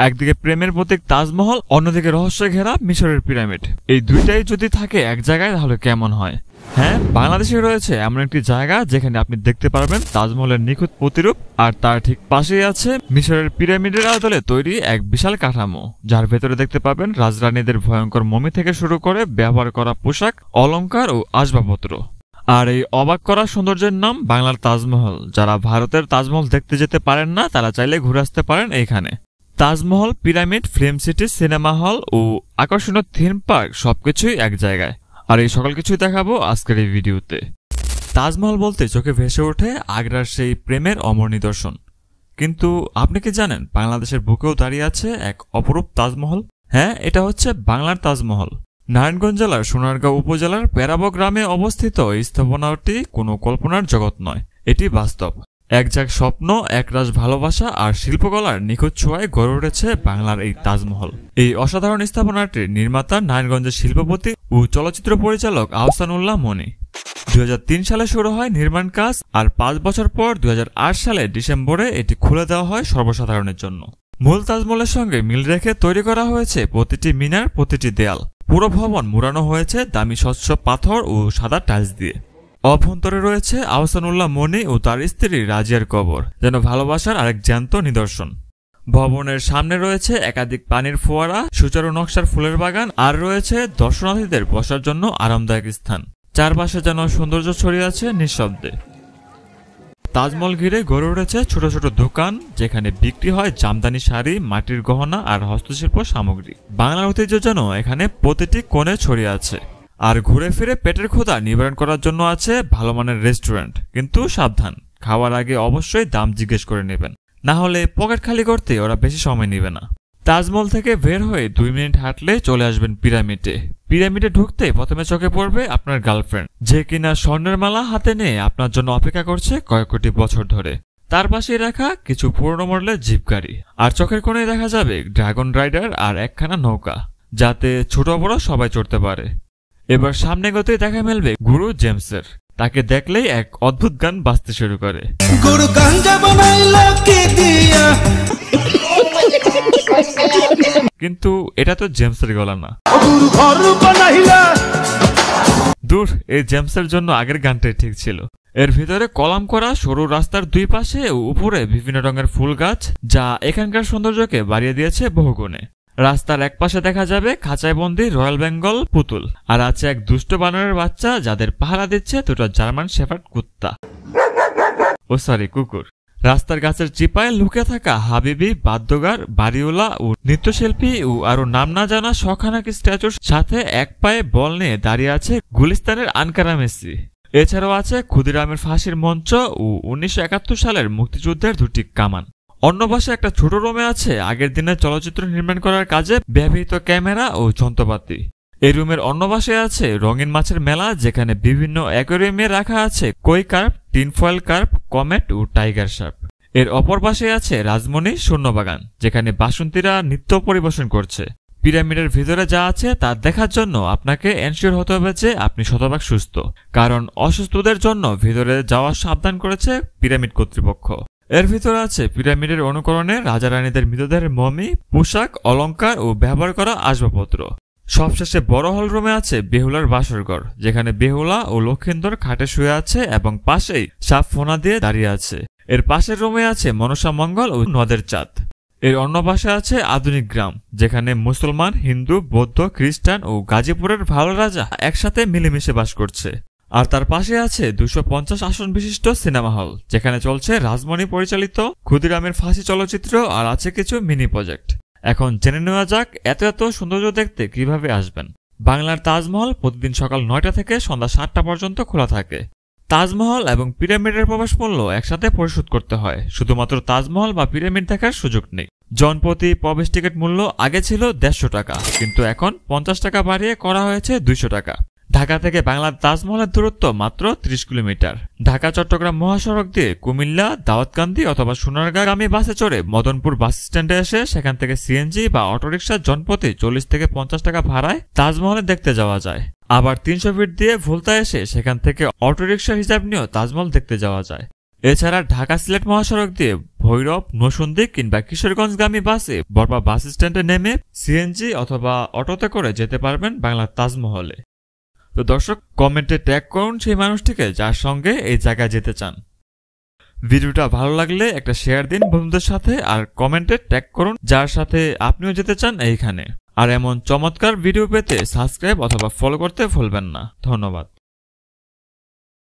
একদিকে প্রেমের প্রতীক তাজমহল, অন্যদিকে রহস্যে ঘেরা মিশরের পিরামিড। এই দুইটাই যদি থাকে এক জায়গায় তাহলে কেমন হয়? হ্যাঁ, বাংলাদেশে রয়েছে এমন একটি জায়গা যেখানে আপনি দেখতে পারবেন তাজমহলের নিখুঁত প্রতিরূপ, আর তার ঠিক পাশেই আছে মিশরের পিরামিডের আদলে তৈরি এক বিশাল কাঠামো, যার ভেতরে দেখতে পাবেন রাজরানীদের ভয়ঙ্কর মমি থেকে শুরু করে ব্যবহার করা পোশাক, অলংকার ও আসবাবপত্র। আর এই অবাক করা সৌন্দর্যের নাম বাংলার তাজমহল। যারা ভারতের তাজমহল দেখতে যেতে পারেন না তারা চাইলে ঘুরে আসতে পারেন এইখানে। Taj Mahal, pyramid, film city, cinema hall ও আকর্ষণীয় থিম পার্ক সবকিছুই এক জায়গায়। আর এই সকল কিছুই দেখাবো আজকের এই ভিডিওতে। তাজমহল বলতে চোখে ভেসে ওঠে আগ্রার সেই প্রেমের অমর নিদর্শন। কিন্তু আপনি কি জানেন বাংলাদেশের বুকেও দাঁড়িয়ে আছে এক অপরূপ তাজমহল? হ্যাঁ, এটা হচ্ছে বাংলার তাজমহল। নারায়ণগঞ্জ জেলার সোনারগাঁও উপজেলার পেরাবো গ্রামে অবস্থিত এই স্থাপনাটি কোনো কল্পনার জগৎ নয়, এটি বাস্তব। এক ঝাঁক স্বপ্ন, একরাশ ভালোবাসা আর শিল্পকলার নিখুঁত ছোঁয়ায় গড়ে উঠেছে বাংলার এই তাজমহল। এই অসাধারণ স্থাপনাটির নির্মাতা নারায়ণগঞ্জের শিল্পপতি ও চলচ্চিত্র পরিচালক আহসানুল্লাহ মনি। 2003 সালে শুরু হয় নির্মাণ কাজ, আর 5 বছর পর 2008 সালে ডিসেম্বরে এটি খুলে দেওয়া হয় সর্বসাধারণের জন্য। মূল তাজমহলের সঙ্গে মিল রেখে তৈরি করা হয়েছে প্রতিটি মিনার, প্রতিটি দেয়াল। পুরো ভবন মুড়ানো হয়েছে দামি স্বচ্ছ পাথর ও সাদা টাইলস দিয়ে। অভ্যন্তরে রয়েছে আহসানুল্লাহ মনি ও তার স্ত্রী রাজিয়ার কবর, যেন ভালোবাসার আরেক জ্যান্ত নিদর্শন। ভবনের সামনে রয়েছে একাধিক পানির ফোয়ারা, সুচারু নকশার ফুলের বাগান, আর রয়েছে দর্শনার্থীদের বসার জন্য আরামদায়ক স্থান। চারপাশে যেন সৌন্দর্য ছড়িয়ে আছে নিঃশব্দে। তাজমহল ঘিরে গড়ে উঠেছে ছোট ছোট দোকান, যেখানে বিক্রি হয় জামদানি শাড়ি, মাটির গহনা আর হস্তশিল্প সামগ্রী। বাংলার ঐতিহ্য যেন এখানে প্রতিটি কোণে ছড়িয়ে আছে। আর ঘুরে ফিরে পেটের ক্ষুধা নিবারণ করার জন্য আছে ভালো মানের রেস্টুরেন্ট। কিন্তু সাবধান, খাওয়ার আগে অবশ্যই দাম জিজ্ঞেস করে নেবেন, না হলে পকেট খালি করতে ওরা বেশি সময় নেবে না। তাজমহল থেকে বের হয়ে 2 মিনিট হাঁটলে চলে আসবেন পিরামিডে। পিরামিডে ঢুকতে প্রথমে চোখে পড়বে আপনার গার্লফ্রেন্ড, যে কিনা স্বর্ণের মালা হাতে নিয়ে আপনার জন্য অপেক্ষা করছে কয়েক কোটি বছর ধরে। তার পাশেই রাখা কিছু পুরনো মডেলের জিপ গাড়ি, আর চোখের কোণে দেখা যাবে ড্রাগন রাইডার আর একখানা নৌকা, যাতে ছোট বড় সবাই চড়তে পারে। এবার সামনে গতেই দেখা মিলবে গুরু জেমসের। তাকে দেখলেই এক অদ্ভুত গান বাজতে শুরু করে। কিন্তু এটা তো জেমসের গলা না। দূর, এই জেমসের জন্য আগের গানটাই ঠিক ছিল। এর ভিতরে কলাম করা সরু রাস্তার দুই পাশে ও উপরে বিভিন্ন রঙের ফুল গাছ, যা এখানকার সৌন্দর্যকে বাড়িয়ে দিয়েছে বহুগুণে। রাস্তার এক পাশে দেখা যাবে খাঁচায় বন্দি রয়্যাল বেঙ্গল পুতুল, আর আছে এক দুষ্ট বানরের বাচ্চা যাদের পাহারা দিচ্ছে দুটো জার্মান শেফার্ড কুত্তা, কুকুর। রাস্তার গাছের চিপায় লুকিয়ে থাকা হাবিবি, বাদ্যগার, বাড়িওয়ালা ও নৃত্যশিল্পী ও আরো নাম না জানা শখানাকি স্ট্যাচুর সাথে এক পায়ে বল নিয়ে দাঁড়িয়ে আছে গুলিস্তানের আনকারা মেসি। এছাড়াও আছে ক্ষুদিরামের ফাঁসির মঞ্চ ও 1971 সালের মুক্তিযুদ্ধের দুটি কামান। অন্য পাশে একটা ছোট রুমে আছে আগের দিনের চলচ্চিত্র নির্মাণ করার কাজে ব্যবহৃত ক্যামেরা ও যন্ত্রপাতি। এই রুমের অন্য পাশে আছে রঙিন মাছের মেলা, যেখানে বিভিন্ন অ্যাকোয়ারিয়ামে রাখা আছে কই কার্প, টিনফয়েল কার্প, কমেট ও টাইগার শার্ক। এর অপর পাশে আছে রাজমণি শূন্যবাগান, যেখানে বাসন্তীরা নৃত্য পরিবেশন করছে। পিরামিডের ভিতরে যা আছে তা দেখার জন্য আপনাকে এনশিওর হতে হবে যে আপনি শতভাগ সুস্থ, কারণ অসুস্থদের জন্য ভিতরে যাওয়া সাবধান করেছে পিরামিড কর্তৃপক্ষ। এর ভিতরে আছে পিরামিডের অনুকরণে রাজা রানীদের মৃতদেহের মমি, পোশাক, অলংকার ও ব্যবহার করা আসবাবপত্র। সবশেষে বড় হল রুমে আছে বেহুলার বাসরঘর, যেখানে বেহুলা ও লক্ষিন্দর খাটে শুয়ে আছে এবং পাশেই সাপ ফোনা দিয়ে দাঁড়িয়ে আছে। এর পাশের রুমে আছে মনসা মঙ্গল ও নদের চাঁদ। এর অন্য পাশে আছে আধুনিক গ্রাম, যেখানে মুসলমান, হিন্দু, বৌদ্ধ, খ্রিস্টান ও গাজীপুরের ভালো রাজা একসাথে মিলেমিশে বাস করছে। আর তার পাশে আছে 250 আসন বিশিষ্ট সিনেমা হল, যেখানে চলছে রাজমণি পরিচালিত ক্ষুদিরামের ফাঁসি চলচ্চিত্র, আর আছে কিছু মিনি প্রজেক্ট। এখন জেনে নেওয়া যাক এত এত সৌন্দর্য দেখতে কিভাবে আসবেন। বাংলার তাজমহল প্রতিদিন সকাল 9টা থেকে সন্ধ্যা 7টা পর্যন্ত খোলা থাকে। তাজমহল এবং পিরামিডের প্রবেশ মূল্য একসাথে পরিশোধ করতে হয়। শুধুমাত্র তাজমহল বা পিরামিড দেখার সুযোগ নেই। জনপ্রতি প্রবেশ টিকিট মূল্য আগে ছিল 150 টাকা, কিন্তু এখন 50 টাকা বাড়িয়ে করা হয়েছে 200 টাকা। ঢাকা থেকে বাংলার তাজমহলের দূরত্ব মাত্র 30 কিলোমিটার। ঢাকা চট্টগ্রাম মহাসড়ক দিয়ে কুমিল্লা, দাউদকান্দি অথবা সোনারগাঁগামী বাসে চড়ে মদনপুর বাস স্ট্যান্ডে এসে সেখান থেকে সিএনজি বা অটোরিকশা জনপ্রতি 40 থেকে 50 টাকা ভাড়ায় তাজমহলে দেখতে যাওয়া যায়। আবার 300 ফিট দিয়ে ভুলতা এসে সেখান থেকে অটোরিকশা হিসাব নিয়েও তাজমহল দেখতে যাওয়া যায়। এছাড়া ঢাকা সিলেট মহাসড়ক দিয়ে ভৈরব, নরসিংদী কিংবা কিশোরগঞ্জগামী বাসে বড়পা বাস স্ট্যান্ডে নেমে সিএনজি অথবা অটোতে করে যেতে পারবেন বাংলার তাজমহলে। তো দর্শক, কমেন্টে ট্যাগ করুন সেই মানুষটিকে যার সঙ্গে এই জায়গায় যেতে চান। ভিডিওটা ভালো লাগলে একটা শেয়ার দিন বন্ধুদের সাথে, আর কমেন্টে ট্যাগ করুন যার সাথে আপনিও যেতে চান এইখানে। আর এমন চমৎকার ভিডিও পেতে সাবস্ক্রাইব অথবা ফলো করতে ভুলবেন না। ধন্যবাদ।